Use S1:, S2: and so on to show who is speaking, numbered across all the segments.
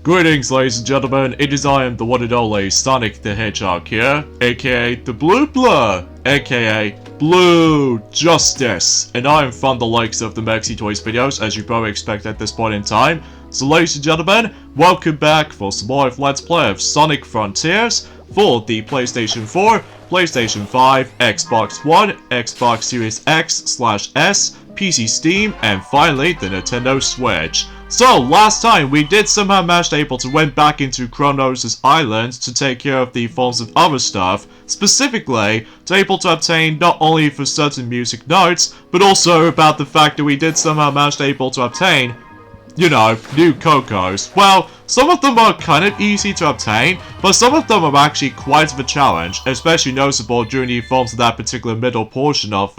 S1: Greetings, ladies and gentlemen, it is I am the one and only Sonic the Hedgehog here, aka the Blue Blur, aka Blue Justice, and I am from the likes of the Maxi Toys videos, as you probably expect at this point in time. So ladies and gentlemen, welcome back for some more of Let's Play of Sonic Frontiers for the PlayStation 4, PlayStation 5, Xbox One, Xbox Series X/S, PC Steam, and finally the Nintendo Switch. So, last time we did somehow manage to went back into Kronos Island to take care of the forms of other stuff, specifically to able to obtain not only for certain music notes, but also about the fact that we did somehow manage to obtain, you know, new Cocos. Well, some of them are kind of easy to obtain, but some of them are actually quite of a challenge, especially noticeable during the forms of that particular middle portion of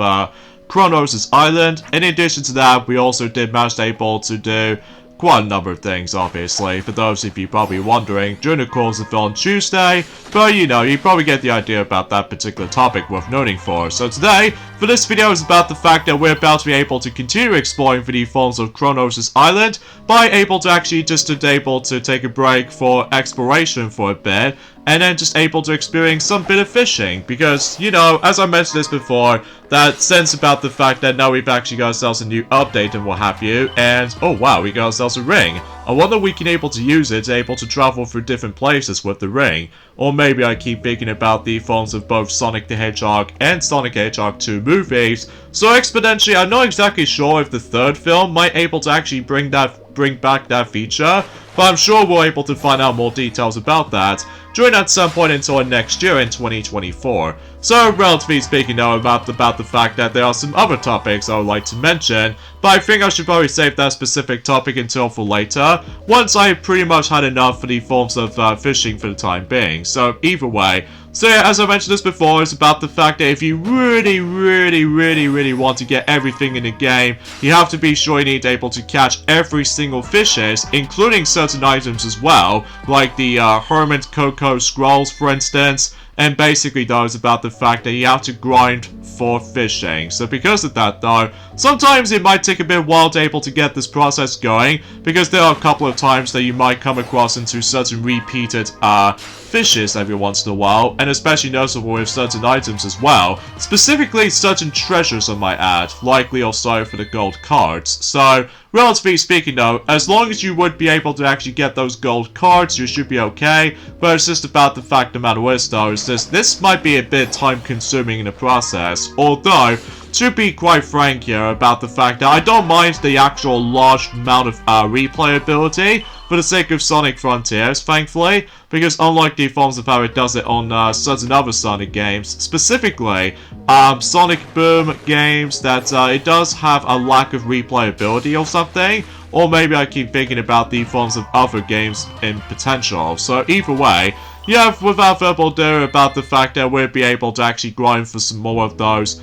S1: Kronos Island. In addition to that, we also did manage to do quite a number of things, obviously, for those of you probably wondering, during the course of on Tuesday, but you know, you probably get the idea about that particular topic worth noting for. So today, for this video is about the fact that we're about to be able to continue exploring for the forms of Kronos Island, by able to actually just able to take a break for exploration for a bit, and then just able to experience some bit of fishing, because, you know, as I mentioned this before, that sense about the fact that now we've actually got ourselves a new update and what have you, and oh wow, we got ourselves a ring. I wonder if we can able to use it to travel through different places with the ring. Or maybe I keep thinking about the forms of both Sonic the Hedgehog and Sonic the Hedgehog 2 movies, so exponentially I'm not exactly sure if the third film might able to actually bring back that feature, but I'm sure we're able to find out more details about that during at some point until next year in 2024. So, relatively speaking though, about the fact that there are some other topics I would like to mention, but I think I should probably save that specific topic until for later, once I pretty much had enough for the forms of fishing for the time being. So, either way. So yeah, as I mentioned this before, it's about the fact that if you really want to get everything in the game, you have to be sure you need to catch every single fishes, including certain items as well, like the Hermit Coco Scrolls, for instance, and basically those about the fact that you have to grind for fishing. So because of that though, sometimes it might take a bit while to get this process going, because there are a couple of times that you might come across into certain repeated fishes every once in a while, and especially noticeable with certain items as well, specifically certain treasures I might add, likely also for the gold cards. So relatively speaking though, as long as you would be able to actually get those gold cards, you should be okay, but it's just about the fact no matter what it is though, is this might be a bit time consuming in the process, although to be quite frank here about the fact that I don't mind the actual large amount of replayability for the sake of Sonic Frontiers, thankfully, because unlike the forms of how it does it on certain other Sonic games, specifically Sonic Boom games, that it does have a lack of replayability or something, or maybe I keep thinking about the forms of other games in potential. So either way, yeah, without further ado about the fact that we'll be able to actually grind for some more of those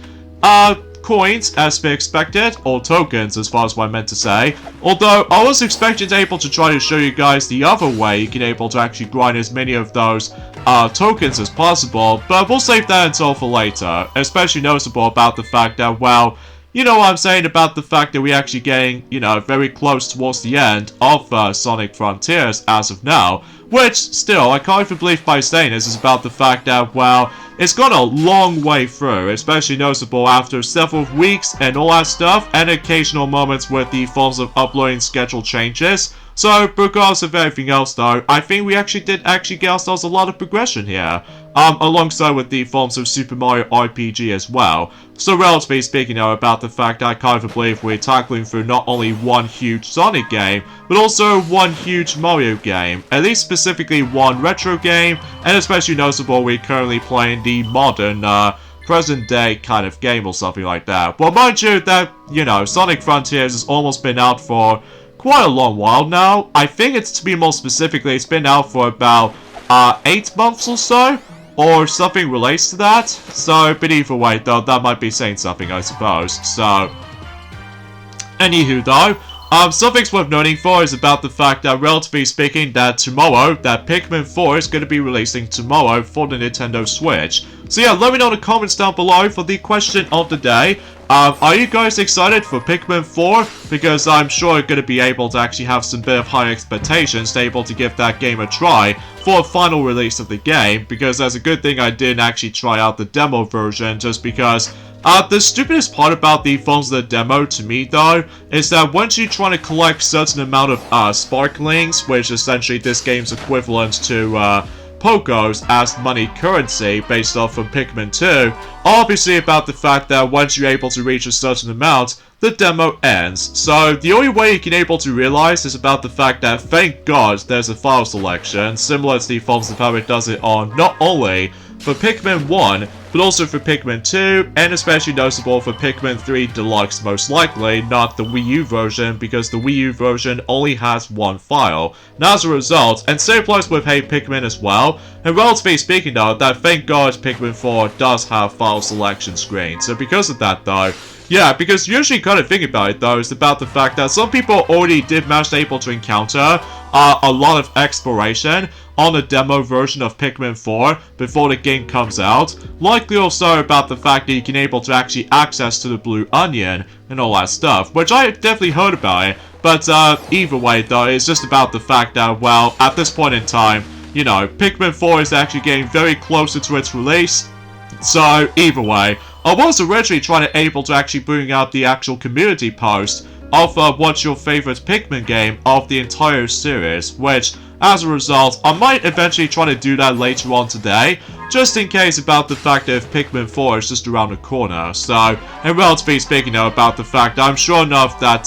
S1: coins as we expected, or tokens as far as what I meant to say. Although I was expecting to try to show you guys the other way you can to actually grind as many of those tokens as possible, but we'll save that until for later. Especially noticeable about the fact that, well, you know what I'm saying about the fact that we're actually getting, you know, very close towards the end of Sonic Frontiers as of now. Which, still, I can't even believe by saying this is about the fact that, well, it's gone a long way through, especially noticeable after several weeks and all that stuff, and occasional moments with the forms of uploading schedule changes. So, regardless of everything else though, I think we did get ourselves a lot of progression here, alongside with the forms of Super Mario RPG as well. So relatively speaking though, about the fact that I can't even believe we're tackling through not only one huge Sonic game, but also one huge Mario game, at least specifically one retro game, and especially noticeable we're currently playing the modern, present day kind of game or something like that. Well, mind you that, you know, Sonic Frontiers has almost been out for quite a long while now. I think it's, to be more specifically, it's been out for about 8 months or so, or something relates to that. So, but either way though, that might be saying something, I suppose. So, anywho though, something's worth noting for is about the fact that, relatively speaking, that tomorrow, that Pikmin 4 is going to be releasing tomorrow for the Nintendo Switch. So yeah, let me know in the comments down below for the question of the day. are you guys excited for Pikmin 4? Because I'm sure you're going to be able to actually have some bit of high expectations to able to give that game a try for a final release of the game, because that's a good thing I didn't actually try out the demo version, just because the stupidest part about the phones of the demo to me though is that once you try to collect certain amount of sparklings, which essentially this game's equivalent to Pokos as money currency based off of Pikmin 2, obviously about the fact that once you're able to reach a certain amount, the demo ends. So the only way you can able to realize is about the fact that thank God there's a file selection, similar to the forms of how it does it on not only for Pikmin 1, but also for Pikmin 2, and especially noticeable for Pikmin 3 Deluxe most likely, not the Wii U version, because the Wii U version only has one file. And as a result, and same applies with Hey Pikmin as well, and relatively speaking though, that thank God Pikmin 4 does have file selection screen. So because of that though, yeah, because usually kind of think about it though, is about the fact that some people already did manage to able to encounter a lot of exploration on the demo version of Pikmin 4 before the game comes out. Likely also about the fact that you can able to actually access to the Blue Onion and all that stuff, which I definitely heard about it. But either way though, it's just about the fact that, well, at this point in time, you know, Pikmin 4 is actually getting very closer to its release. So either way, I was originally trying to able to actually bring out the actual community post of what's your favorite Pikmin game of the entire series, which as a result, I might eventually try to do that later on today, just in case about the fact that if Pikmin 4 is just around the corner. So, and relatively speaking though, about the fact that I'm sure enough that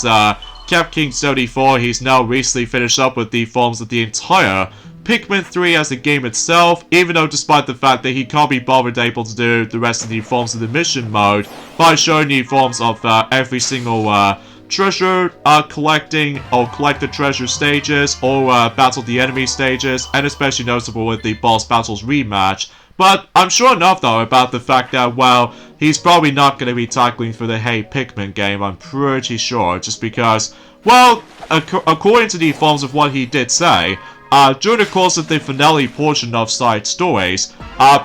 S1: CapKing74, he's now recently finished up with the forms of the entire Pikmin 3 as the game itself, even though despite the fact that he can't be bothered able to do the rest of the forms of the mission mode by showing the forms of every single treasure collecting or collect the treasure stages or battle the enemy stages, and especially noticeable with the boss battles rematch. But I'm sure enough though about the fact that, well, he's probably not going to be tackling for the Hey Pikmin game, I'm pretty sure, just because, well, according to the forms of what he did say, during the course of the finale portion of Side Stories,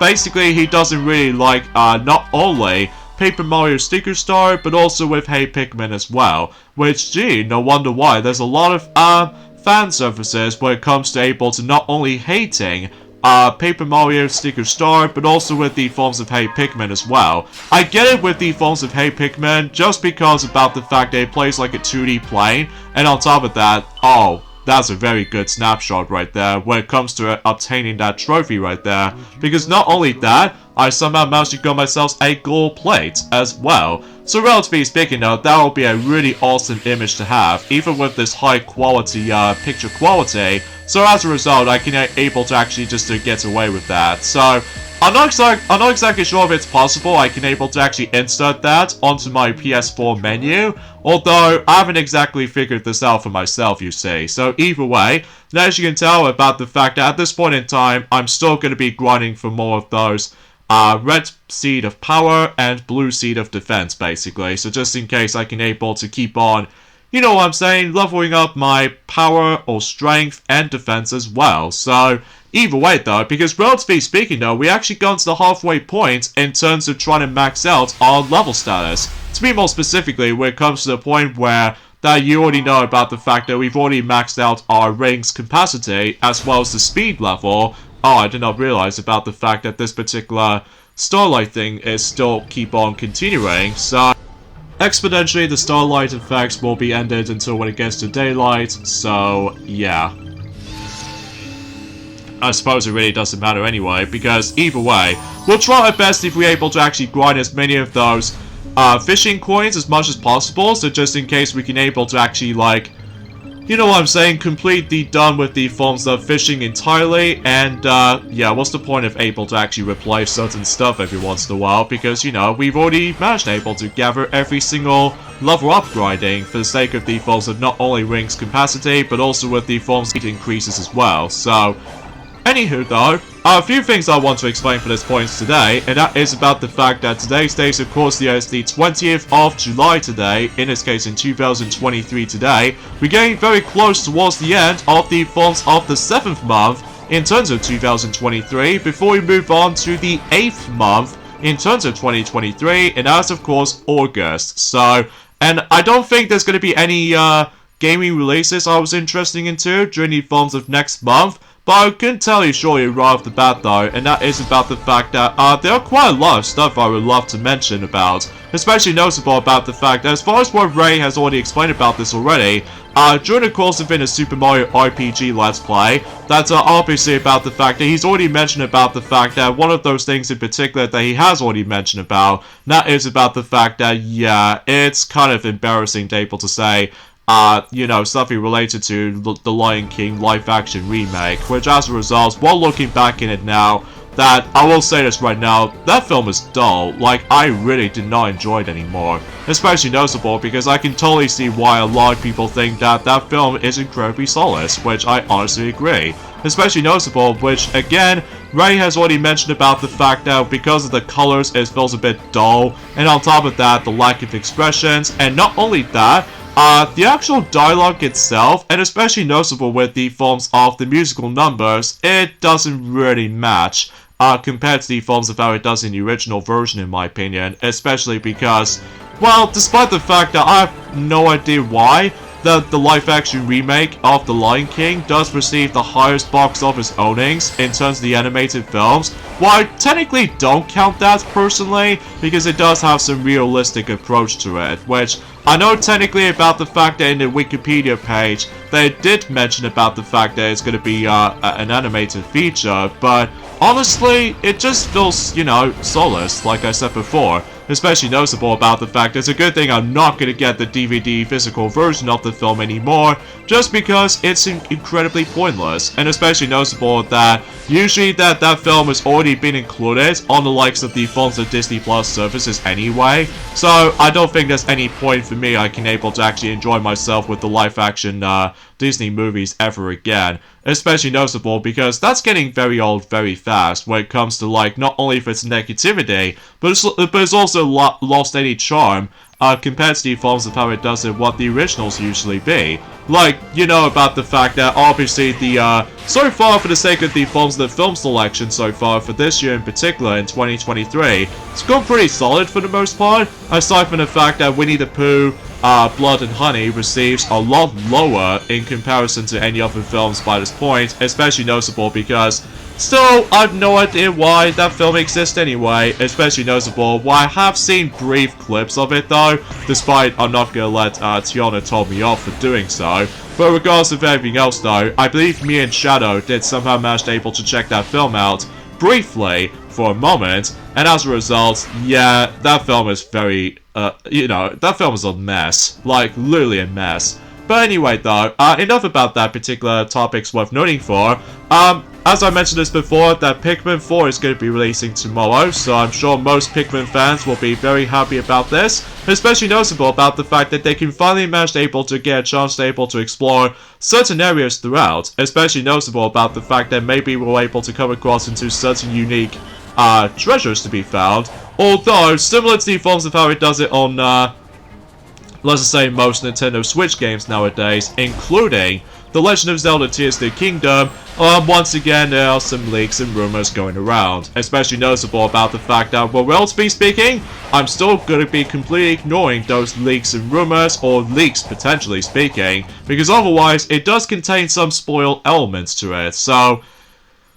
S1: basically he doesn't really like not only Paper Mario Sticker Star, but also with Hey Pikmin as well. Which, gee, no wonder why. There's a lot of fan services when it comes to able to not only hating Paper Mario Sticker Star, but also with the forms of Hey Pikmin as well. I get it with the forms of Hey Pikmin, just because about the fact that it plays like a 2D plane, and on top of that, oh, that's a very good snapshot right there when it comes to obtaining that trophy right there. Because not only that, I somehow managed to get myself a gold plate as well. So relatively speaking though, that will be a really awesome image to have, even with this high quality picture quality. So as a result, I can able to actually just get away with that. So I'm not exactly sure if it's possible I can able to actually insert that onto my PS4 menu, although I haven't exactly figured this out for myself, you see. So either way, as you can tell about the fact that at this point in time, I'm still going to be grinding for more of those red seed of power and blue seed of defense, basically. So just in case I can able to keep on, you know what I'm saying, leveling up my power or strength and defense as well. So either way though, because relatively speaking though, we actually got to the halfway point in terms of trying to max out our level status. To be more specifically, when it comes to the point where that you already know about the fact that we've already maxed out our rings capacity as well as the speed level. Oh, I did not realize about the fact that this particular starlight thing is still keep on continuing. So exponentially, the starlight effects will be ended until when it gets to daylight. So yeah, I suppose it really doesn't matter anyway, because either way, we'll try our best if we're able to actually grind as many of those fishing coins as much as possible. So just in case we can able to actually, like, you know what I'm saying, completely done with the forms of fishing entirely, and yeah, what's the point of able to actually replay certain stuff every once in a while, because, you know, we've already managed able to gather every single level up grinding for the sake of the forms of not only rings capacity, but also with the forms of increases as well. So anywho though, a few things I want to explain for this point today, and that is about the fact that today's date, of course, is the 20th of July today, in this case in 2023 today. We're getting very close towards the end of the forms of the 7th month in terms of 2023, before we move on to the 8th month in terms of 2023, and that's of course August. So, and I don't think there's going to be any gaming releases I was interested into during the forms of next month. But I can tell you surely right off the bat though, and that is about the fact that there are quite a lot of stuff I would love to mention about. Especially notable about the fact that as far as what Ray has already explained about this already, during the course of a Super Mario RPG Let's Play, that's obviously about the fact that he's already mentioned about the fact that one of those things in particular that he has already mentioned about, that is about the fact that, yeah, it's kind of embarrassing to be able to say, you know, something related to the Lion King live-action remake, which as a result, while looking back in it now, that, I will say this right now, that film is dull. Like, I really did not enjoy it anymore. Especially noticeable because I can totally see why a lot of people think that that film is incredibly soulless, which I honestly agree. Especially noticeable, which, again, Ray has already mentioned about the fact that because of the colors, it feels a bit dull, and on top of that, the lack of expressions, and not only that, the actual dialogue itself, and especially noticeable with the forms of the musical numbers, it doesn't really match compared to the forms of how it does in the original version, in my opinion. Especially because, well, despite the fact that I have no idea why, that the live-action remake of The Lion King does receive the highest box office openings in terms of the animated films. Well, I technically don't count that personally, because it does have some realistic approach to it, which I know technically about the fact that in the Wikipedia page, they did mention about the fact that it's going to be an animated feature, but honestly, it just feels, you know, soulless, like I said before. Especially noticeable about the fact it's a good thing I'm not going to get the DVD physical version of the film anymore, just because it's incredibly pointless, and especially noticeable that usually that film has already been included on the likes of the forms of Disney Plus services anyway, so I don't think there's any point for me I can able to actually enjoy myself with the live-action Disney movies ever again. Especially noticeable because that's getting very old very fast when it comes to, like, not only for its negativity, but it's also lost any charm compared to the forms of how it does it what the originals usually be. Like, you know about the fact that obviously the, so far for the sake of the forms of the film selection so far for this year in particular in 2023, it's gone pretty solid for the most part, aside from the fact that Winnie the Pooh, Blood and Honey receives a lot lower in comparison to any other films by this point, especially noticeable because still, I have no idea why that film exists anyway, especially noticeable. Well, I have seen brief clips of it though, despite I'm not gonna let Tiana tell me off for doing so. But regardless of everything else though, I believe me and Shadow did somehow manage to able to check that film out briefly for a moment, and as a result, yeah, that film is very, you know, that film is a mess. Like, literally a mess. But anyway though, enough about that particular topics worth noting for. As I mentioned this before, that Pikmin 4 is going to be releasing tomorrow, so I'm sure most Pikmin fans will be very happy about this, especially noticeable about the fact that they can finally manage to able to get a chance to able to explore certain areas throughout, especially noticeable about the fact that maybe we're able to come across into certain unique treasures to be found, although similar to the forms of how it does it on let's just say most Nintendo Switch games nowadays, including The Legend of Zelda Tears of the Kingdom. Once again, there are some leaks and rumors going around, especially noticeable about the fact that, well, relatively speaking, I'm still going to be completely ignoring those leaks and rumors, or leaks potentially speaking, because otherwise it does contain some spoiled elements to it, so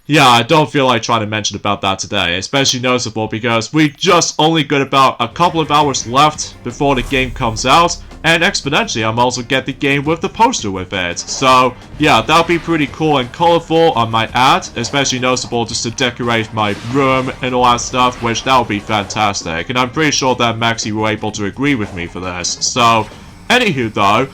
S1: yeah, I don't feel like trying to mention about that today, especially noticeable because we just only got about a couple of hours left before the game comes out, and exponentially I'm also get the game with the poster with it. So yeah, that'll be pretty cool and colorful, I might add, especially noticeable just to decorate my room and all that stuff, which that would be fantastic, and I'm pretty sure that Maxie will able to agree with me for this. So, anywho though,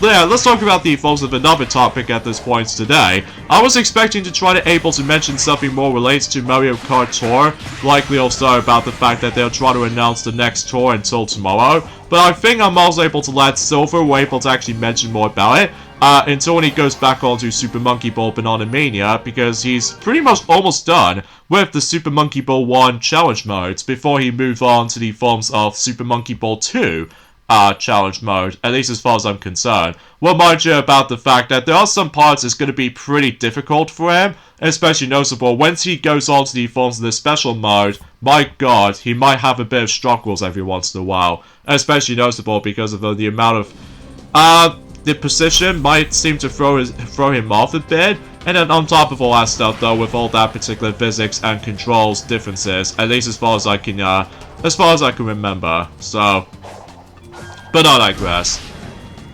S1: yeah, let's talk about the forms of another topic at this point today. I was expecting to try to able to mention something more related to Mario Kart Tour, likely also about the fact that they'll try to announce the next tour until tomorrow, but I think I'm also able to let Silver will able to actually mention more about it, until when he goes back onto Super Monkey Ball Banana Mania, because he's pretty much almost done with the Super Monkey Ball 1 challenge modes before he moves on to the forms of Super Monkey Ball 2, challenge mode, at least as far as I'm concerned. Well, mind you about the fact that there are some parts that's going to be pretty difficult for him, especially noticeable once he goes on to the forms of the special mode. My god, he might have a bit of struggles every once in a while, especially noticeable because of the amount of, the position might seem to throw him off a bit, and then on top of all that stuff though, with all that particular physics and controls differences, at least as far as I can remember, so, but I digress.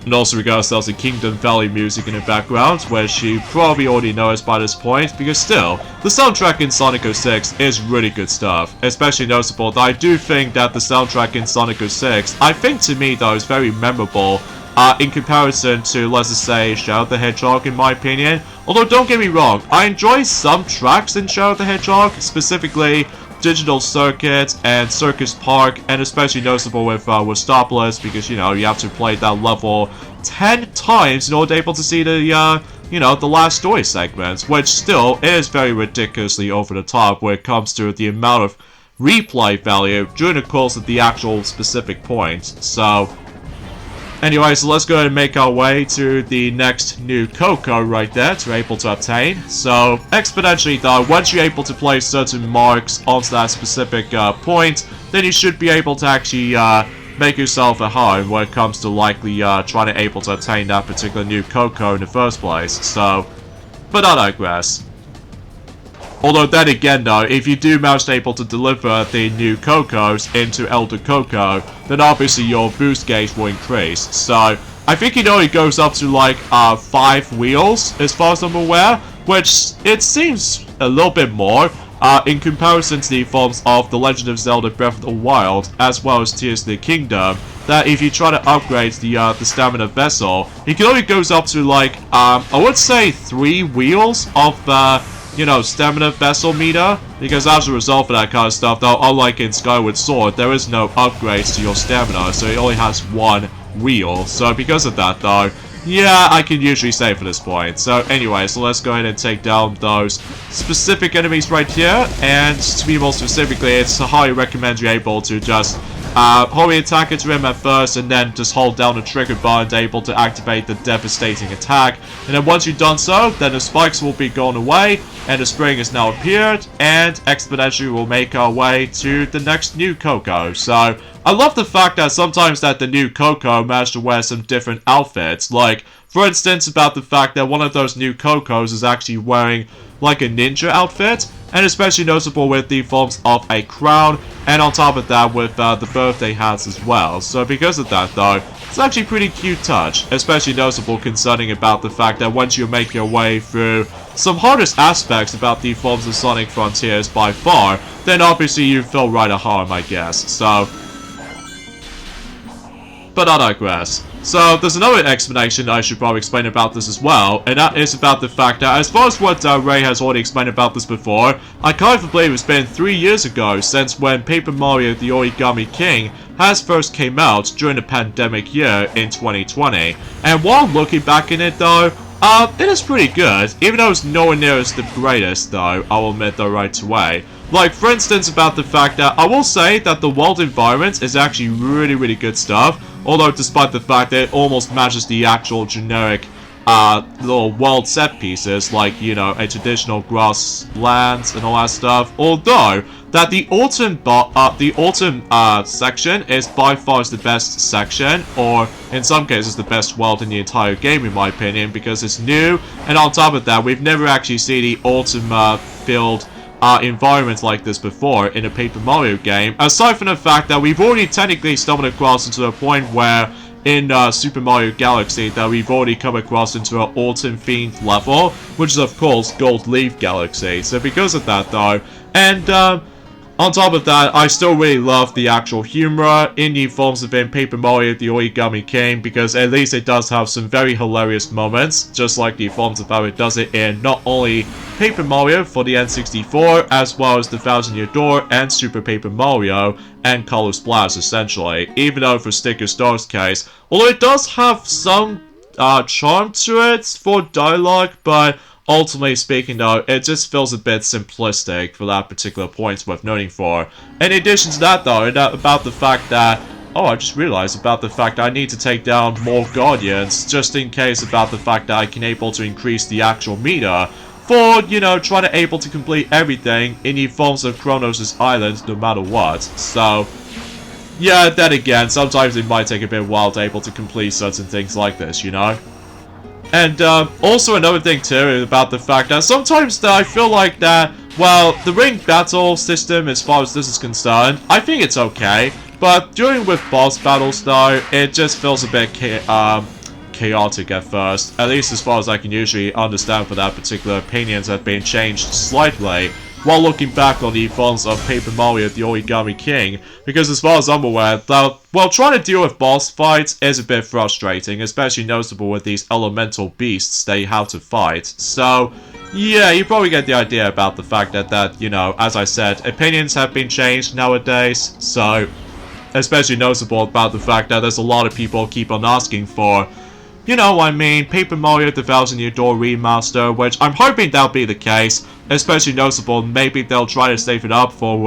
S1: And also we got ourselves the Kingdom Valley music in the background, which you probably already noticed by this point, because still, the soundtrack in Sonic 06 is really good stuff. Especially noticeable that I do think that the soundtrack in Sonic 06, I think to me though, is very memorable, in comparison to, let's just say, Shadow the Hedgehog in my opinion. Although don't get me wrong, I enjoy some tracks in Shadow the Hedgehog, specifically Digital Circuit and Circus Park, and especially noticeable with Starblast, because, you know, you have to play that level 10 times in order to be able to see the, you know, the last story segments, which still is very ridiculously over the top when it comes to the amount of replay value during the course of the actual specific point. So, anyway, so let's go ahead and make our way to the next new Coco right there to be able to obtain. So, exponentially though, once you're able to place certain marks onto that specific point, then you should be able to actually make yourself at home when it comes to likely trying to able to obtain that particular new Coco in the first place. So, but I digress. Although then again though, if you do manage to able to deliver the new Cocos into Elder Coco, then obviously your boost gauge will increase. So, I think it only goes up to like 5 wheels as far as I'm aware, which it seems a little bit more in comparison to the forms of The Legend of Zelda Breath of the Wild, as well as Tears of the Kingdom, that if you try to upgrade the stamina vessel, it only goes up to like, I would say 3 wheels of you know, stamina vessel meter, because as a result of that kind of stuff, though, unlike in Skyward Sword, there is no upgrades to your stamina, so it only has 1 wheel. So because of that, though, yeah, I can usually say for this point. So anyway, so let's go ahead and take down those specific enemies right here, and to be more specifically, it's highly recommend you're able to just hold the attack into him at first, and then just hold down the trigger bar and able to activate the devastating attack. And then once you've done so, then the spikes will be gone away, and the spring has now appeared, and exponentially we'll make our way to the next new Coco. So, I love the fact that sometimes that the new Coco managed to wear some different outfits. Like, for instance, about the fact that one of those new Cocos is actually wearing like a ninja outfit, and especially noticeable with the forms of a crown, and on top of that with the birthday hats as well. So because of that though, it's actually a pretty cute touch, especially noticeable concerning about the fact that once you make your way through some hardest aspects about the forms of Sonic Frontiers by far, then obviously you feel right at home, I guess. So, but I digress. So, there's another explanation I should probably explain about this as well, and that is about the fact that, as far as what Ray has already explained about this before, I kind of believe it's been 3 years ago since when Paper Mario The Origami King has first came out during the pandemic year in 2020. And while looking back in it though, it is pretty good, even though it's nowhere near as the greatest though, I'll admit though right away. Like, for instance, about the fact that I will say that the world environment is actually really good stuff, although despite the fact that it almost matches the actual generic little world set pieces, like, you know, a traditional grasslands and all that stuff, although that the autumn section is by far the best section, or in some cases the best world in the entire game in my opinion, because it's new, and on top of that, we've never actually seen the autumn filled environments like this before in a Paper Mario game, aside from the fact that we've already technically stumbled across into a point where in Super Mario Galaxy that we've already come across into an autumn-themed level, which is of course Gold Leaf Galaxy. So because of that though, and on top of that, I still really love the actual humor in the forms of in Paper Mario The Origami King, because at least it does have some very hilarious moments, just like the forms of how it does it in not only Paper Mario for the N64, as well as the Thousand Year Door and Super Paper Mario and Color Splash essentially, even though for Sticker Star's case, although it does have some charm to it for dialogue, but ultimately speaking though, it just feels a bit simplistic for that particular point worth noting for. In addition to that though, about the fact that oh, I just realized about the fact I need to take down more Guardians, just in case about the fact that I can able to increase the actual meter for, you know, trying to able to complete everything in the forms of Kronos Island, no matter what. So, yeah, then again, sometimes it might take a bit while to able to complete certain things like this, you know? And, also another thing, too, about the fact that sometimes that I feel like that, well, the ring battle system, as far as this is concerned, I think it's okay. But during with boss battles, though, it just feels a bit chaotic at first. At least as far as I can usually understand for that particular opinions have been changed slightly while looking back on the forms of Paper Mario the Origami King, because as far as I'm aware, that, well, trying to deal with boss fights is a bit frustrating, especially noticeable with these elemental beasts they have to fight. So, yeah, you probably get the idea about the fact that, you know, as I said, opinions have been changed nowadays, so, especially noticeable about the fact that there's a lot of people keep on asking for, you know, I mean, Paper Mario the Thousand Year Door Remaster, which I'm hoping that'll be the case, especially noticeable, maybe they'll try to save it up for,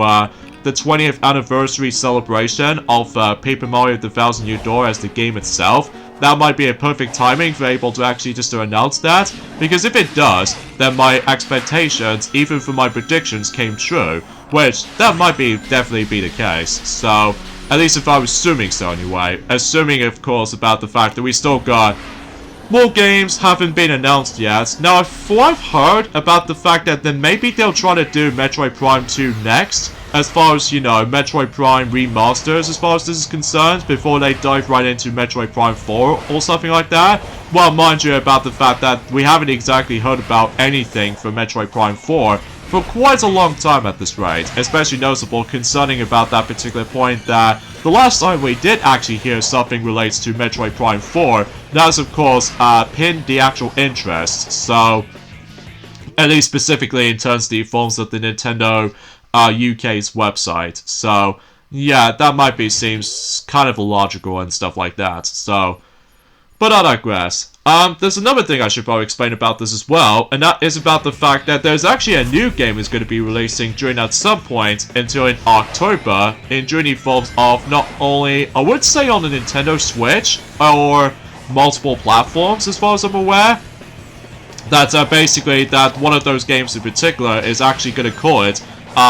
S1: the 20th anniversary celebration of, Paper Mario the Thousand Year Door as the game itself. That might be a perfect timing for able to actually just to announce that, because if it does, then my expectations, even for my predictions, came true, which that might be definitely be the case. So, at least if I was assuming so anyway. Assuming, of course, about the fact that we still got more games haven't been announced yet. Now, I've heard about the fact that then maybe they'll try to do Metroid Prime 2 next, as far as, you know, Metroid Prime remasters as far as this is concerned, before they dive right into Metroid Prime 4 or something like that. Well, mind you about the fact that we haven't exactly heard about anything for Metroid Prime 4 for quite a long time at this rate, especially noticeable concerning about that particular point that the last time we did actually hear something relates to Metroid Prime 4, that's of course pinned the actual interest, so at least specifically in terms of the forms of the Nintendo UK's website, so yeah, that might be seems kind of illogical and stuff like that, so, but I digress. There's another thing I should probably explain about this as well, and that is about the fact that there's actually a new game that's going to be releasing during at some point until in October, during the forms of not only, I would say on the Nintendo Switch, or multiple platforms as far as I'm aware, that basically that one of those games in particular is actually going to call it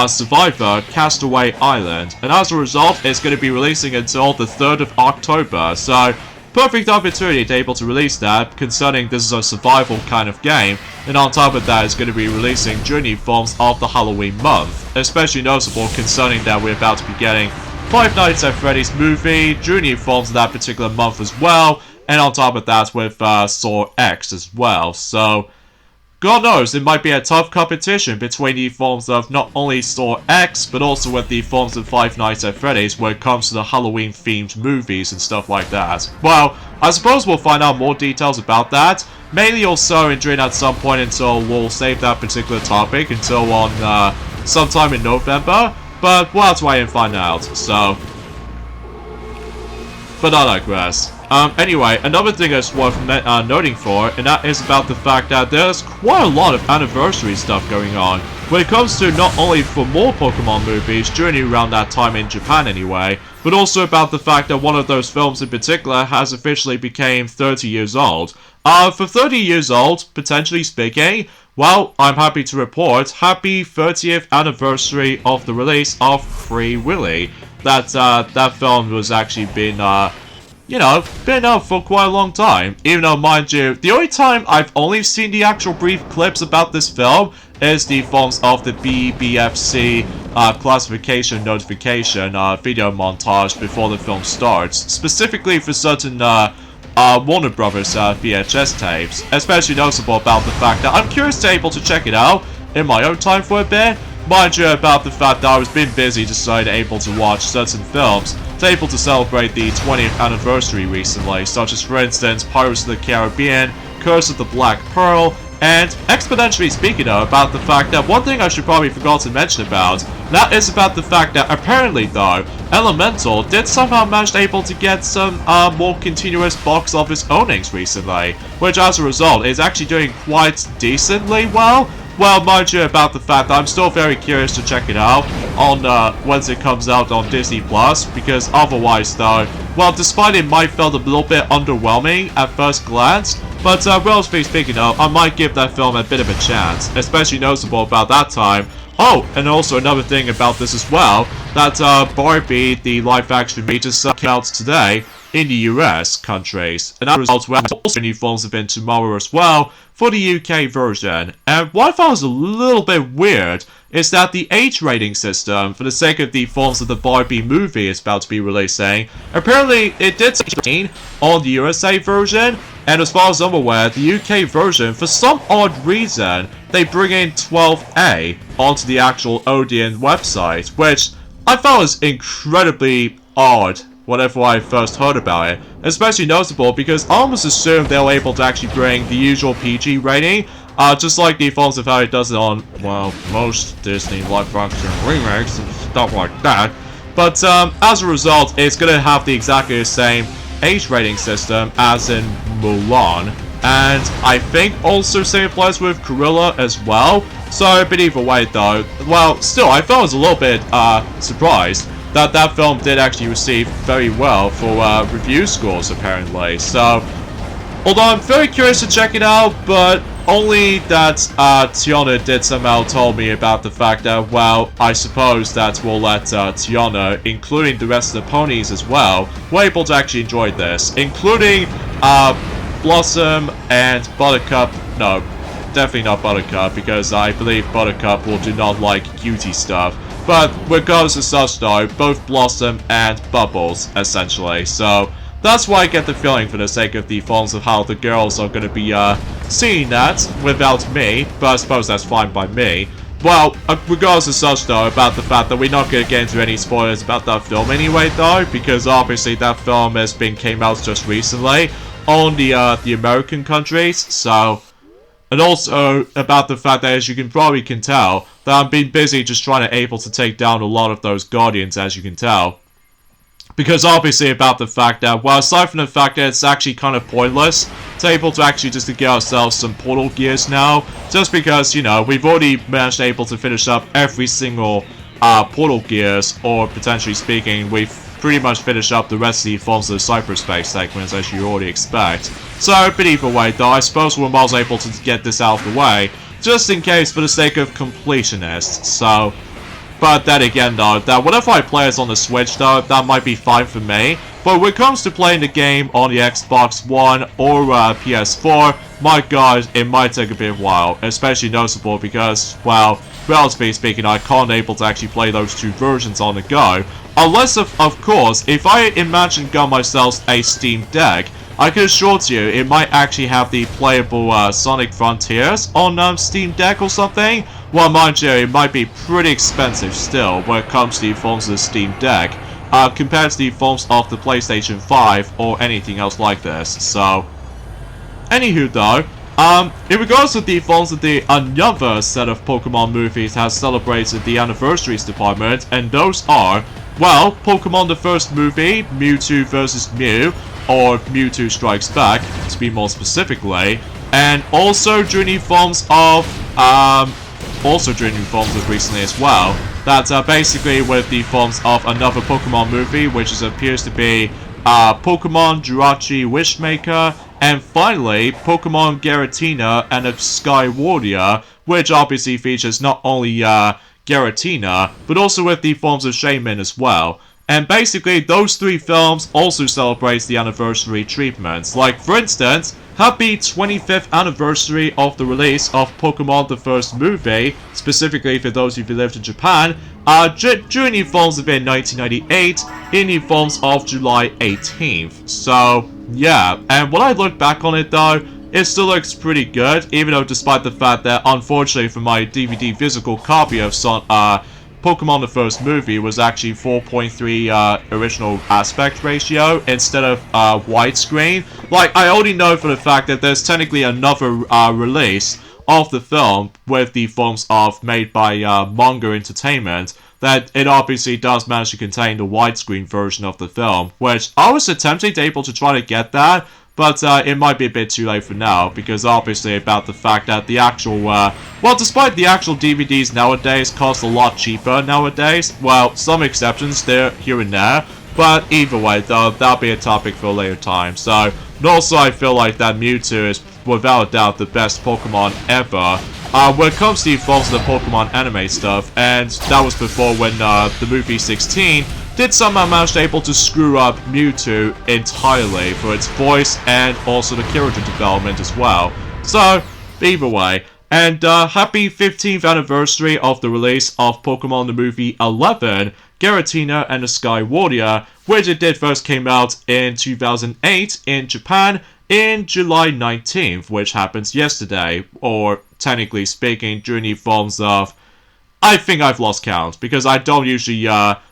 S1: Survivor Castaway Island, and as a result, it's going to be releasing until the 3rd of October, so perfect opportunity to able to release that, concerning this is a survival kind of game, and on top of that, it's going to be releasing during the forms of the Halloween month, especially noticeable concerning that we're about to be getting Five Nights at Freddy's movie during the forms of that particular month as well, and on top of that with Saw X as well, so God knows, it might be a tough competition between the forms of not only Saw X, but also with the forms of Five Nights at Freddy's when it comes to the Halloween-themed movies and stuff like that. Well, I suppose we'll find out more details about that, mainly also during at some point until we'll save that particular topic until on sometime in November, but we'll have to wait and find out, so. But I digress. Anyway, another thing that's worth noting for, and that is about the fact that there's quite a lot of anniversary stuff going on when it comes to not only for more Pokemon movies during around that time in Japan anyway, but also about the fact that one of those films in particular has officially became 30 years old. For 30 years old, potentially speaking, well, I'm happy to report, happy 30th anniversary of the release of Free Willy. That film was actually been, you know, been up for quite a long time. Even though, mind you, the only time I've only seen the actual brief clips about this film is the forms of the BBFC classification notification video montage before the film starts, specifically for certain Warner Brothers VHS tapes, especially noticeable about the fact that I'm curious to able to check it out in my own time for a bit. Mind you about the fact that I was being busy deciding able to watch certain films to able to celebrate the 20th anniversary recently, such as for instance Pirates of the Caribbean, Curse of the Black Pearl, and exponentially speaking though about the fact that one thing I should probably forgot to mention about, that is about the fact that apparently though, Elemental did somehow manage to able to get some more continuous box office earnings recently, which as a result is actually doing quite decently well. well, mind you about the fact that I'm still very curious to check it out on once it comes out on Disney Plus, because otherwise though, well, despite it might felt a little bit underwhelming at first glance, but relatively speaking though, I might give that film a bit of a chance, especially noticeable about that time. Oh, and also another thing about this as well, that Barbie, the live-action movie, just came out today in the US countries, and as a result, we have also new forms of it tomorrow as well for the UK version. And what I found was a little bit weird is that the age rating system, for the sake of the forms of the Barbie movie is about to be releasing, apparently it did 16 on the USA version, and as far as I'm aware, the UK version, for some odd reason, they bring in 12A onto the actual Odeon website, which I found was incredibly odd whenever I first heard about it. Especially noticeable because I almost assumed they were able to actually bring the usual PG rating, just like the forms of how it does it on, well, most Disney live-action remakes and stuff like that. But as a result, it's going to have the exactly the same age rating system as in Mulan, and I think also same applies with Cruella as well. So, but either way though, well, still, I felt I was a little bit surprised that that film did actually receive very well for review scores apparently. So, although I'm very curious to check it out, but only that Tiana did somehow tell me about the fact that, well, I suppose that we'll let Tiana, including the rest of the ponies as well, were able to actually enjoy this, including Blossom and Buttercup. No, definitely not Buttercup, because I believe Buttercup will do not like cutie stuff. But regardless of such though, both Blossom and Bubbles, essentially. So that's why I get the feeling, for the sake of the forms of how the girls are going to be seeing that without me, but I suppose that's fine by me. Well, regardless of such though, about the fact that we're not going to get into any spoilers about that film anyway though, because obviously that film came out just recently on the American countries, so. And also about the fact that, as you can probably tell, that I've been busy just trying to take down a lot of those Guardians, as you can tell. Because obviously about the fact that, well, aside from the fact that it's actually kind of pointless to actually just to get ourselves some portal gears now, just because, you know, we've already managed to finish up every single portal gears, or potentially speaking, we've pretty much finished up the rest of the forms of the cyberspace segments, as you already expect. So, but either way though, I suppose we're almost able to get this out of the way, just in case for the sake of completionists, so. But then again though, that whenever I play this on the Switch though, that might be fine for me. But when it comes to playing the game on the Xbox One or PS4, my god, it might take a bit of a while. Especially noticeable because, well, relatively speaking, I can't able to actually play those two versions on the go. Unless, of course, if I got myself a Steam Deck, I can assure you it might actually have the playable Sonic Frontiers on Steam Deck or something. Well, mind you, it might be pretty expensive still when it comes to the forms of the Steam Deck, compared to the forms of the PlayStation 5 or anything else like this. So, anywho though, in regards to the forms of the another set of Pokemon movies has celebrated the anniversaries department, and those are, well, Pokemon the first movie, Mewtwo vs. Mew, or Mewtwo Strikes Back, to be more specifically, and also during the forms of recently as well, that basically with the forms of another Pokemon movie, which appears to be Pokemon Jirachi Wishmaker, and finally Pokemon Giratina and a Sky Warrior, which obviously features not only Giratina, but also with the forms of Shaman as well. And basically, those three films also celebrate the anniversary treatments. Like, for instance, happy 25th anniversary of the release of Pokemon the first movie, specifically for those of you who lived in Japan, during the films of in 1998, in the films of July 18th. So, yeah, and when I look back on it though, it still looks pretty good, even though despite the fact that, unfortunately for my DVD physical copy of Pokemon the first movie was actually 4.3 original aspect ratio instead of widescreen. Like, I already know for the fact that there's technically another release of the film with the forms of made by Manga Entertainment, that it obviously does manage to contain the widescreen version of the film, which I was attempting to try to get that, but it might be a bit too late for now, because obviously about the fact that the actual, well, despite the actual DVDs nowadays cost a lot cheaper nowadays, well, some exceptions there, here and there, but either way, though, that'll be a topic for a later time. So, and also I feel like that Mewtwo is, without a doubt, the best Pokemon ever. When it comes to the forms of the Pokemon anime stuff, and that was before when the movie 16 did somehow manage to able to screw up Mewtwo entirely for its voice and also the character development as well. So, either way. And happy 15th anniversary of the release of Pokemon the Movie 11, Giratina and the Sky Warrior, which it did first came out in 2008 in Japan in July 19th, which happens yesterday, or technically speaking, during the forms of... I think I've lost count, because I don't usually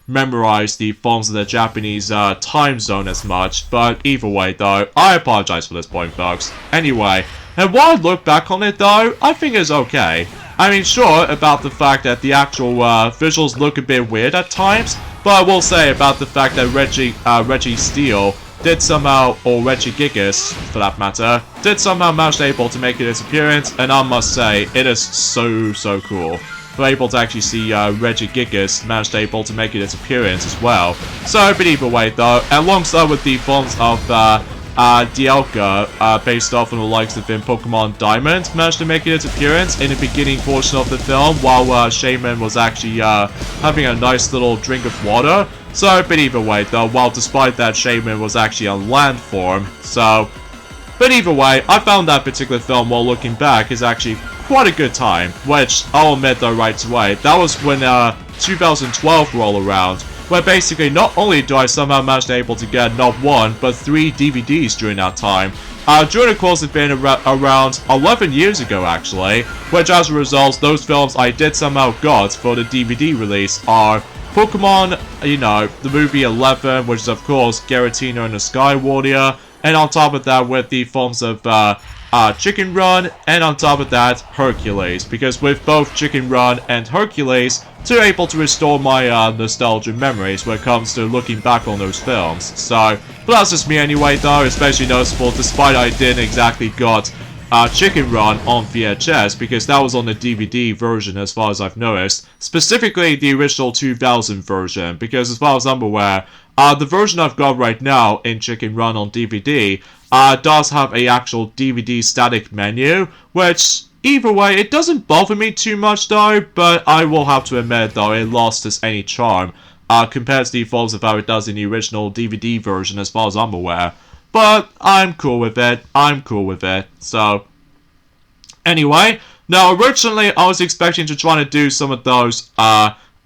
S1: memorize the forms of the Japanese time zone as much, but either way though, I apologize for this point, folks. Anyway, and while I look back on it though, I think it's okay. I mean, sure, about the fact that the actual visuals look a bit weird at times, but I will say about the fact that Reggie Steele did somehow, or Regigigas for that matter, did somehow manage able to make it its appearance, and I must say, it is so cool. We're able to actually see Regigigas managed able to make it its appearance as well. So, but either way though, alongside with the forms of Dialga, based off on the likes of in Pokemon Diamond, managed to make it its appearance in the beginning portion of the film, while Shaman was actually having a nice little drink of water. So, but either way though, while despite that Shaman was actually on land form, so... But either way, I found that particular film, while looking back, is actually quite a good time, which I'll admit though right away, that was when 2012 rolled around, where basically not only do I somehow manage to able to get not one, but 3 DVDs during that time. During the course of being around 11 years ago actually, which as a result, those films I did somehow got for the DVD release are Pokemon, you know, the movie 11, which is of course Giratina and the Sky Warrior, and on top of that with the forms of Chicken Run, and on top of that, Hercules, because with both Chicken Run and Hercules, they're able to restore my nostalgia memories when it comes to looking back on those films. So, but that's just me anyway though, especially noticeable despite I didn't exactly got Chicken Run on VHS, because that was on the DVD version as far as I've noticed, specifically the original 2000 version, because as far as I'm aware, the version I've got right now in Chicken Run on DVD does have a actual DVD static menu, which, either way, it doesn't bother me too much though, but I will have to admit though, it lost its any charm compared to the forms of how it does in the original DVD version as far as I'm aware. But I'm cool with it, so... Anyway, now originally I was expecting to try to do some of those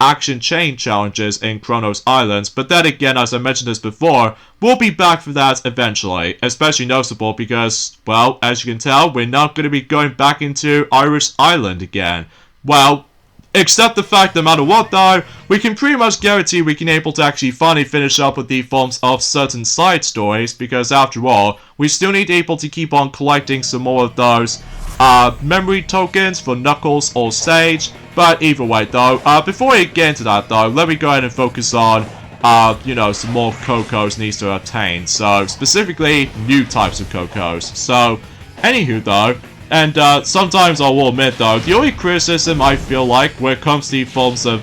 S1: action chain challenges in Kronos Island, but then again, as I mentioned this before, we'll be back for that eventually, especially noticeable because, well, as you can tell, we're not going to be going back into Irish Island again. Well, except the fact no matter what though, we can pretty much guarantee we can able to actually finally finish up with the forms of certain side stories, because after all, we still need able to keep on collecting some more of those memory tokens for Knuckles or Sage. But either way though, before we get into that though, let me go ahead and focus on, you know, some more Cocos needs to obtain. So, specifically, new types of Cocos. So, anywho though, and sometimes I will admit though, the only criticism I feel like when it comes to the forms of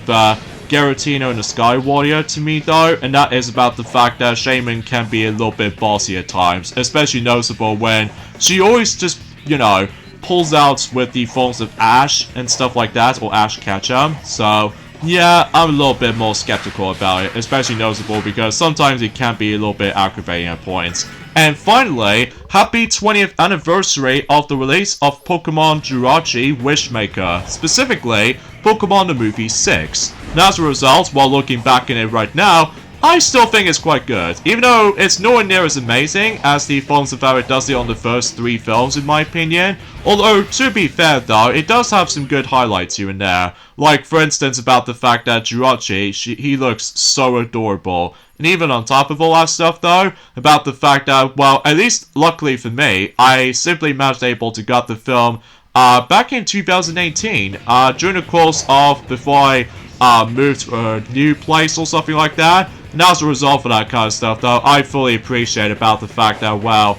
S1: Giratina and the Sky Warrior to me though, and that is about the fact that Shaman can be a little bit bossy at times, especially noticeable when she always just, you know, pulls out with the forms of Ash and stuff like that, or Ash Ketchum. So yeah, I'm a little bit more skeptical about it, especially noticeable because sometimes it can be a little bit aggravating at points. And finally, happy 20th anniversary of the release of Pokemon Jirachi Wishmaker, specifically Pokemon the Movie 6. And as a result, while looking back in it right now, I still think it's quite good, even though it's nowhere near as amazing as the forms of how it does it on the first 3 films in my opinion. Although, to be fair though, it does have some good highlights here and there. Like, for instance, about the fact that Jirachi, he looks so adorable. And even on top of all that stuff though, about the fact that, well, at least luckily for me, I simply managed able to get the film back in 2018, during the course of before I moved to a new place or something like that. And as a result of that kind of stuff though, I fully appreciate about the fact that, well,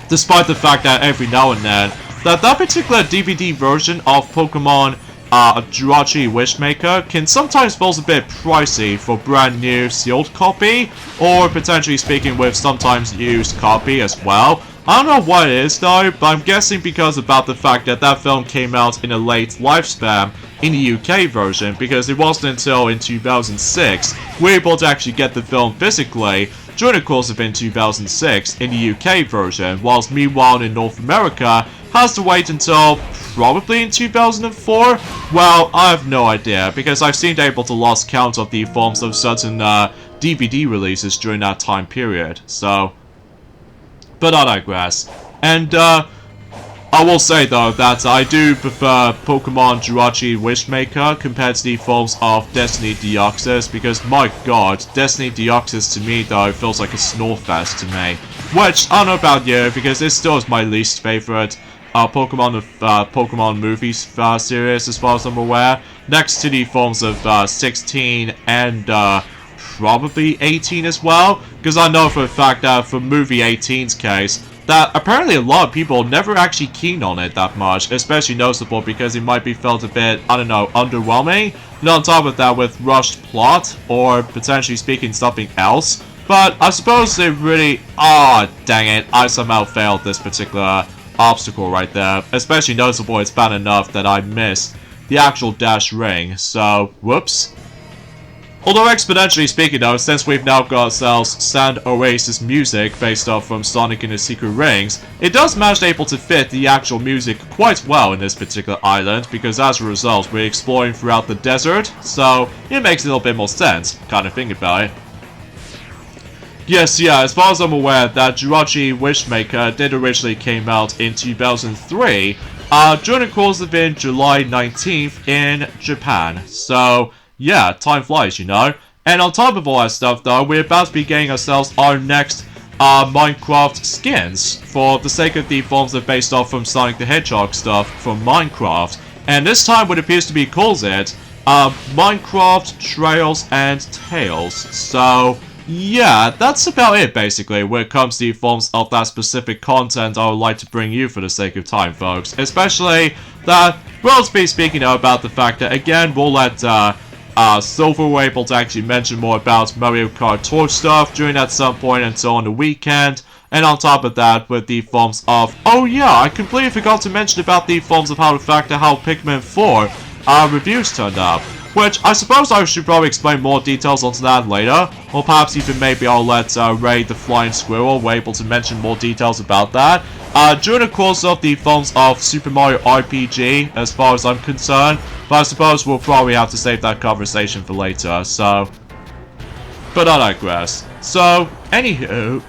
S1: despite the fact that every now and then, that particular DVD version of Pokemon Jirachi Wishmaker can sometimes fall a bit pricey for brand new sealed copy, or potentially speaking with sometimes used copy as well. I don't know what it is though, but I'm guessing because about the fact that that film came out in a late lifespan in the UK version, because it wasn't until in 2006 we were able to actually get the film physically during the course of in 2006 in the UK version, whilst meanwhile in North America has to wait until probably in 2004? Well, I have no idea, because I've seemed able to lost count of the forms of certain DVD releases during that time period, so... But I digress. And, I will say though that I do prefer Pokemon Jirachi Wishmaker compared to the forms of Destiny Deoxys, because my god, Destiny Deoxys to me though feels like a snorefest to me. Which, I don't know about you, because this still is my least favorite Pokemon movies series as far as I'm aware, next to the forms of 16 and probably 18 as well, because I know for a fact that for movie 18's case, that apparently a lot of people never actually keen on it that much, especially noticeable because it might be felt a bit, I don't know, underwhelming, and on top of that with rushed plot, or potentially speaking something else. But I suppose they really, dang it, I somehow failed this particular obstacle right there, especially noticeable it's bad enough that I missed the actual dash ring, so whoops. Although exponentially speaking though, since we've now got ourselves Sand Oasis music based off from Sonic and the Secret Rings, it does manage able to fit the actual music quite well in this particular island, because as a result we're exploring throughout the desert, so it makes a little bit more sense, kind of thinking about it. Yes, yeah, as far as I'm aware, that Jirachi Wishmaker did originally came out in 2003, during the course of in July 19th in Japan, so... yeah, time flies, you know. And on top of all that stuff, though, we're about to be getting ourselves our next Minecraft skins for the sake of the forms that are based off from Sonic the Hedgehog stuff from Minecraft. And this time what appears to be calls it Minecraft Trails and Tales. So, yeah, that's about it, basically, when it comes to the forms of that specific content I would like to bring you for the sake of time, folks. Especially that, well, speaking about the fact that, again, we'll let Silver were able to actually mention more about Mario Kart Tour stuff during at some point until on the weekend. And on top of that, with the forms of... oh yeah, I completely forgot to mention about the forms of how the fact that how Pikmin 4 reviews turned out. Which, I suppose I should probably explain more details onto that later. Or perhaps even maybe I'll let Ray the Flying Squirrel were able to mention more details about that. During the course of the forms of Super Mario RPG, as far as I'm concerned. But I suppose we'll probably have to save that conversation for later, so... but I digress. So, anywho,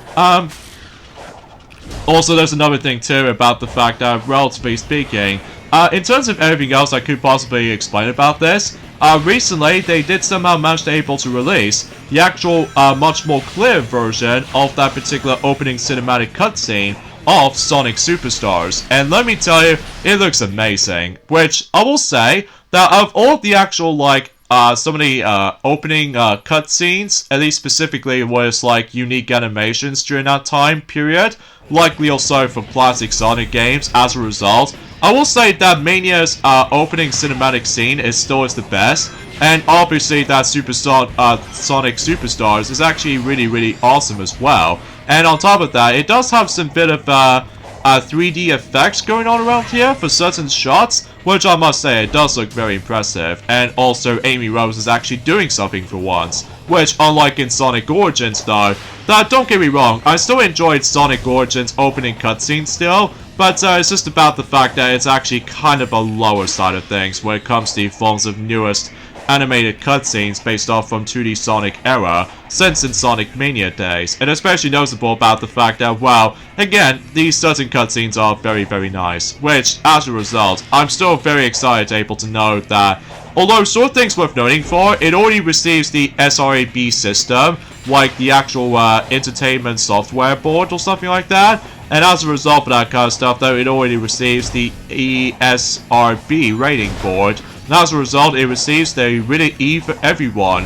S1: also there's another thing too about the fact that, relatively speaking, in terms of everything else I could possibly explain about this, recently they did somehow manage to able to release the actual, much more clear version of that particular opening cinematic cutscene of Sonic Superstars. And let me tell you, it looks amazing. Which, I will say, that of all of the actual, like, some of the opening cutscenes, at least specifically was like unique animations during that time period, likely also from classic Sonic games as a result, I will say that Mania's opening cinematic scene is still the best, and obviously that Sonic Superstars is actually really awesome as well. And on top of that, it does have some bit of 3D effects going on around here for certain shots, which I must say, it does look very impressive. And also, Amy Rose is actually doing something for once, which, unlike in Sonic Origins though, that, don't get me wrong, I still enjoyed Sonic Origins opening cutscene still, but it's just about the fact that it's actually kind of a lower side of things when it comes to the forms of newest animated cutscenes based off from 2D Sonic era since in Sonic Mania days, and especially noticeable about the fact that, well, again, these certain cutscenes are very nice, which, as a result, I'm still very excited able to know that, although sort of things worth noting for, it already receives the SRAB system, like the actual entertainment software board or something like that, and as a result of that kind of stuff, though, it already receives the ESRB rating board. And as a result, it receives the really E for everyone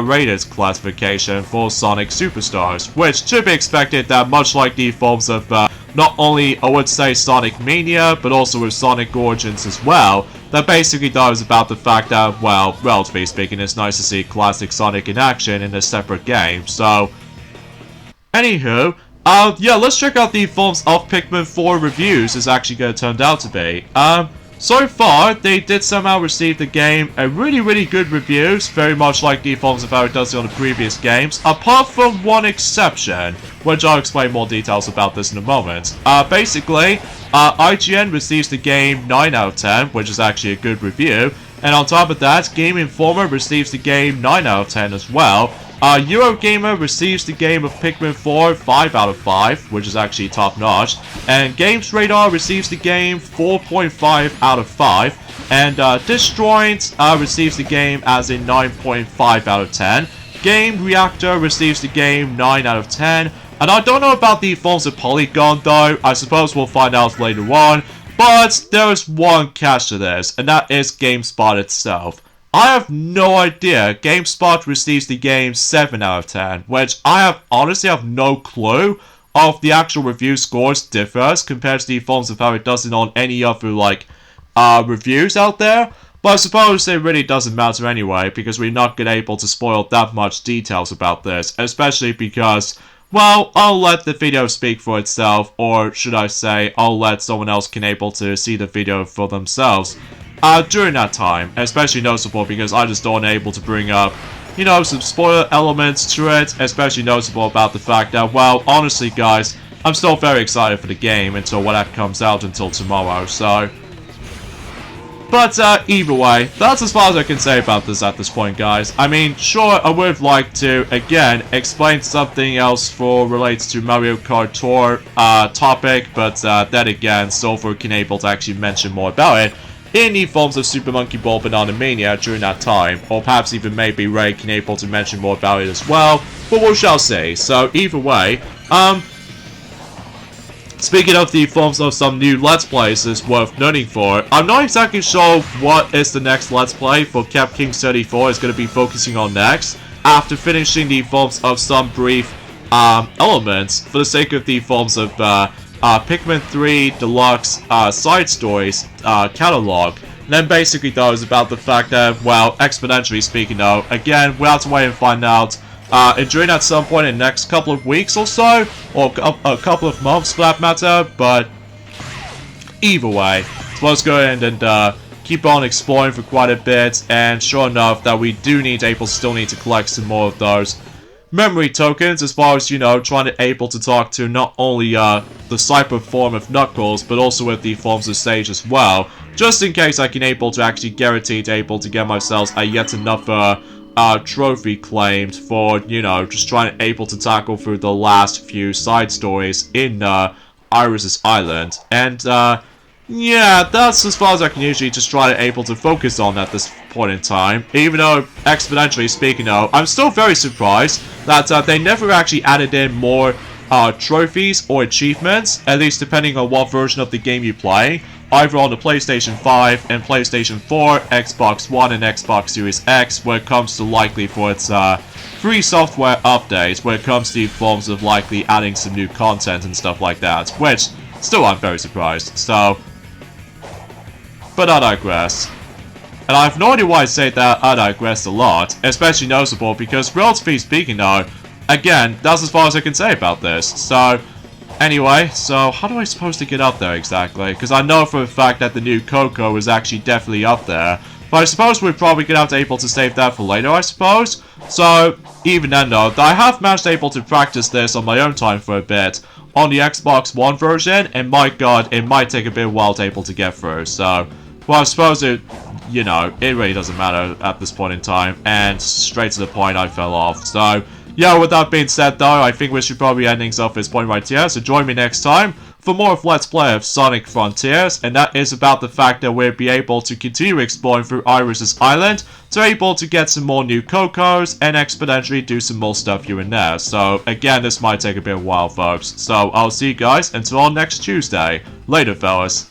S1: rated classification for Sonic Superstars, which should be expected that much like the forms of not only, I would say, Sonic Mania, but also with Sonic Origins as well, that basically does about the fact that, well, relatively speaking, it's nice to see classic Sonic in action in a separate game. So, anywho, yeah, let's check out the forms of Pikmin 4 reviews it's actually going to turn out to be. So far, they did somehow receive the game a really good reviews, very much like the forms of how it does it on the previous games, apart from one exception, which I'll explain more details about this in a moment. Basically, IGN receives the game 9 out of 10, which is actually a good review, and on top of that, Game Informer receives the game 9 out of 10 as well. Eurogamer receives the game of Pikmin 4 5 out of 5, which is actually top notch, and Games Radar receives the game 4.5 out of 5, and Disjoint receives the game as a 9.5 out of 10. Game Reactor receives the game 9 out of 10, and I don't know about the forms of Polygon though. I suppose we'll find out later on, but there is one catch to this, and that is GameSpot itself. I have no idea. GameSpot receives the game 7 out of 10, which I honestly have no clue of the actual review scores differs compared to the forms of how it does it on any other, like, reviews out there. But I suppose it really doesn't matter anyway, because we're not going to be able to spoil that much details about this, especially because, well, I'll let the video speak for itself, or should I say, I'll let someone else can able to see the video for themselves. During that time, especially noticeable because I just don't able to bring up, you know, some spoiler elements to it, especially noticeable about the fact that, well, honestly guys, I'm still very excited for the game until when that comes out until tomorrow, so. But, either way, that's as far as I can say about this at this point, guys. I mean, sure, I would like to, again, explain something else for relates to Mario Kart Tour, topic, but, then again, Silver can able to actually mention more about it in the forms of Super Monkey Ball Banana Mania during that time, or perhaps even maybe Ray can able to mention more about it as well, but we shall see. So either way, speaking of the forms of some new Let's Plays is worth noting for, I'm not exactly sure what is the next Let's Play for Cap King 34 is going to be focusing on next, after finishing the forms of some brief elements for the sake of the forms of Pikmin 3 Deluxe side stories catalog. And then basically those about the fact that, well, exponentially speaking though, again, we'll have to wait and find out during at some point in the next couple of weeks or so, or a couple of months for that matter, but either way, so let's go ahead and keep on exploring for quite a bit, and sure enough that we do need still need to collect some more of those memory tokens, as far as, you know, trying to able to talk to not only the cyber form of Knuckles, but also with the forms of Sage as well, just in case I can able to actually guarantee to able to get myself a yet another trophy claimed for, you know, just trying to able to tackle through the last few side stories in Iris' Island, and yeah, that's as far as I can usually just try to able to focus on at this point in time. Even though, exponentially speaking though, I'm still very surprised that they never actually added in more trophies or achievements, at least depending on what version of the game you play, either on the PlayStation 5 and PlayStation 4, Xbox One and Xbox Series X, when it comes to likely for its free software updates, when it comes to forms of likely adding some new content and stuff like that, which still I'm very surprised, so. But I digress. And I have no idea why I say that I digress a lot, especially noticeable because, relatively speaking though, again, that's as far as I can say about this. So, anyway, so how do I supposed to get up there exactly? Because I know for a fact that the new Coco is actually definitely up there. But I suppose we're probably going to have to able to save that for later, I suppose. So, even then though, I have managed to able to practice this on my own time for a bit on the Xbox One version, and my god, it might take a bit of a while to able to get through, so. Well, I suppose it, you know, it really doesn't matter at this point in time, and straight to the point, I fell off. So, yeah, with that being said though, I think we should probably end things off this point right here, so join me next time for more of Let's Play of Sonic Frontiers, and that is about the fact that we'll be able to continue exploring through Iris' Island, to able to get some more new Cocos, and exponentially do some more stuff here and there. So, again, this might take a bit of a while, folks. So, I'll see you guys until next Tuesday. Later, fellas.